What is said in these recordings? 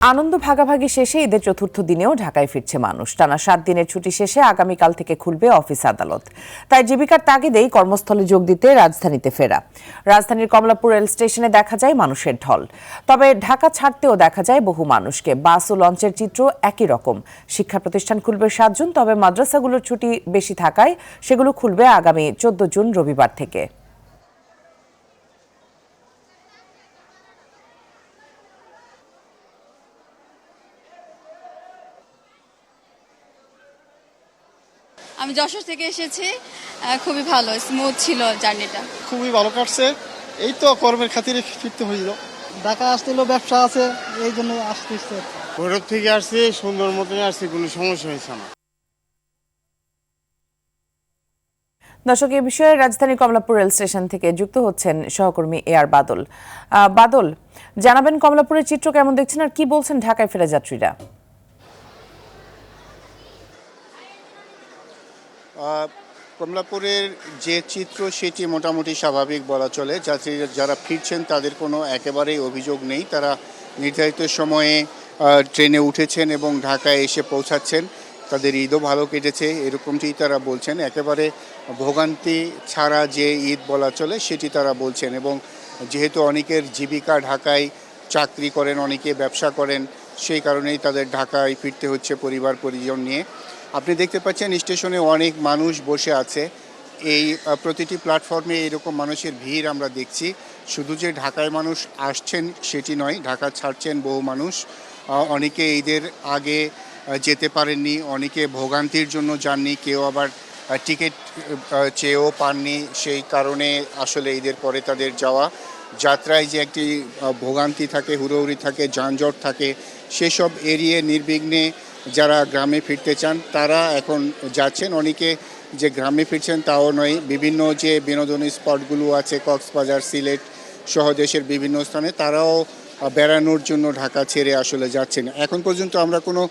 আনন্দ ভাগাভাগি শেষে ঈদের চতুর্থ দিনেও ঢাকায় ফিরছে মানুষ। টানা 7 দিনের ছুটি শেষে আগামীকাল থেকে খুলবে অফিস আদালত। তাই জীবিকার তাগিদেই কর্মস্থলে যোগ দিতে রাজধানীতে ফেরা। রাজধানীর কমলাপুর রেল স্টেশনে দেখা যায় মানুষের ঢল। তবে ঢাকা ছাড়তেও দেখা যায় বহু মানুষকে। বাস ও লঞ্চের চিত্র একই রকম। শিক্ষা প্রতিষ্ঠান খুলবে 7 জুন, তবে মাদ্রাসাগুলোর ছুটি বেশি থাকায় সেগুলো খুলবে আগামী 14 জুন রবিবার থেকে। আমি যশোর থেকে এসেছি। খুবই ভালো, স্মুথ ছিল জার্নিটা। খুবই ভালো কাটছে। এই তো কর্মের খাতিরে ফিরতে হইল। ঢাকা আসতে হলো, ব্যবসা আছে, এই জন্য আসতে ইচ্ছে। ভৈরব থেকে আসছি, সুন্দর মতনই আসছি, কোনো সমস্যা হয়েছে না। দর্শক, এই বিষয়ে রাজধানী কমলাপুর রেল স্টেশন থেকে যুক্ত হচ্ছেন সহকর্মী এআর বাদল। বাদল, জানাবেন কমলাপুরের চিত্র কেমন দেখছেন আর কি বলছেন ঢাকায় ফেরা যাত্রীরা? কমলাপুরের যে চিত্র সেটি মোটামুটি স্বাভাবিক বলা চলে। যাত্রীরা যারা ফিরছেন তাদের কোনো একেবারেই অভিযোগ নেই। তারা নির্ধারিত সময়ে ট্রেনে উঠেছেন এবং ঢাকায় এসে পৌঁছাচ্ছেন। তাদের ঈদও ভালো কেটেছে, এরকমটি তারা বলছেন। একেবারে ভোগান্তি ছাড়া যে ঈদ বলা চলে সেটি তারা বলছেন। এবং যেহেতু অনেকের জীবিকা ঢাকায়, চাকরি করেন, অনেকে ব্যবসা করেন, সেই কারণেই তাদের ঢাকায় ফিরতে হচ্ছে পরিবার পরিজন নিয়ে। আপনি দেখতে পাচ্ছেন স্টেশনে অনেক মানুষ বসে আছে। এই প্রতিটি প্ল্যাটফর্মে এরকম মানুষের ভিড় আমরা দেখছি। শুধু যে ঢাকায় মানুষ আসছেন সেটি নয়, ঢাকা ছাড়ছেন বহু মানুষ। অনেকে ঈদের আগে যেতে পারেননি, অনেকে ভোগান্তির জন্য যাননি, কেউ আবার টিকিট চেয়েও পাননি। সেই কারণে আসলে ঈদের পরে তাদের যাওয়া। যাত্রায় যে একটি ভোগান্তি থাকে, হুড়োহুড়ি থাকে, যানজট থাকে, সেসব এড়িয়ে নির্বিঘ্নে যারা গ্রামে ফিরতে চান তারা এখন যাচ্ছেন। অনেকে যে গ্রামে ফিরছেন তাও নয়, বিভিন্ন যে বিনোদনী স্পটগুলো আছে, কক্সবাজার, সিলেট সহ দেশের বিভিন্ন স্থানে, তারাও বেড়ানোর জন্য ঢাকা ছেড়ে আসলে যাচ্ছেন। এখন পর্যন্ত আমরা কোনো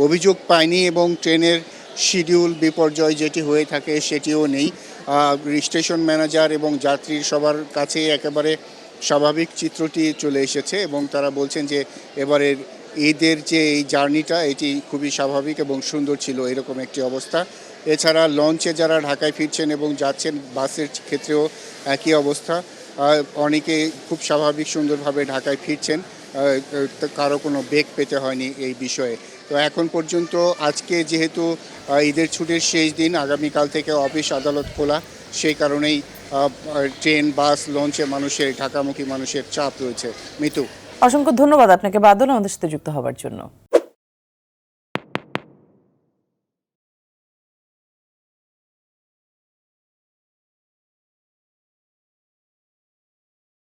অভিযোগ পাইনি এবং ট্রেনের শিডিউল বিপর্যয় যেটি হয়ে থাকে সেটিও নেই। স্টেশন ম্যানেজার এবং যাত্রীর সবার কাছেই একেবারে স্বাভাবিক চিত্রটি চলে এসেছে এবং তারা বলছেন যে এবারের ঈদের যে এই জার্নিটা এটি খুবই স্বাভাবিক এবং সুন্দর ছিল, এরকম একটি অবস্থা। এছাড়া লঞ্চে যারা ঢাকায় ফিরছেন এবং যাচ্ছেন, বাসের ক্ষেত্রেও একই অবস্থা। অনেকে খুব স্বাভাবিক সুন্দরভাবে ঢাকায় ফিরছেন, কারো কোনো বেগ পেতে হয়নি এই বিষয়ে। তো এখন পর্যন্ত আজকে যেহেতু ঈদের ছুটির শেষ দিন, আগামীকাল থেকে অফিস আদালত খোলা, সেই কারণেই ট্রেন, বাস, লঞ্চে মানুষের, ঢাকামুখী মানুষের চাপ রয়েছে। মিতু, অসংখ্য ধন্যবাদ আপনাকে বাদল আমাদের সাথে যুক্ত হওয়ার জন্য।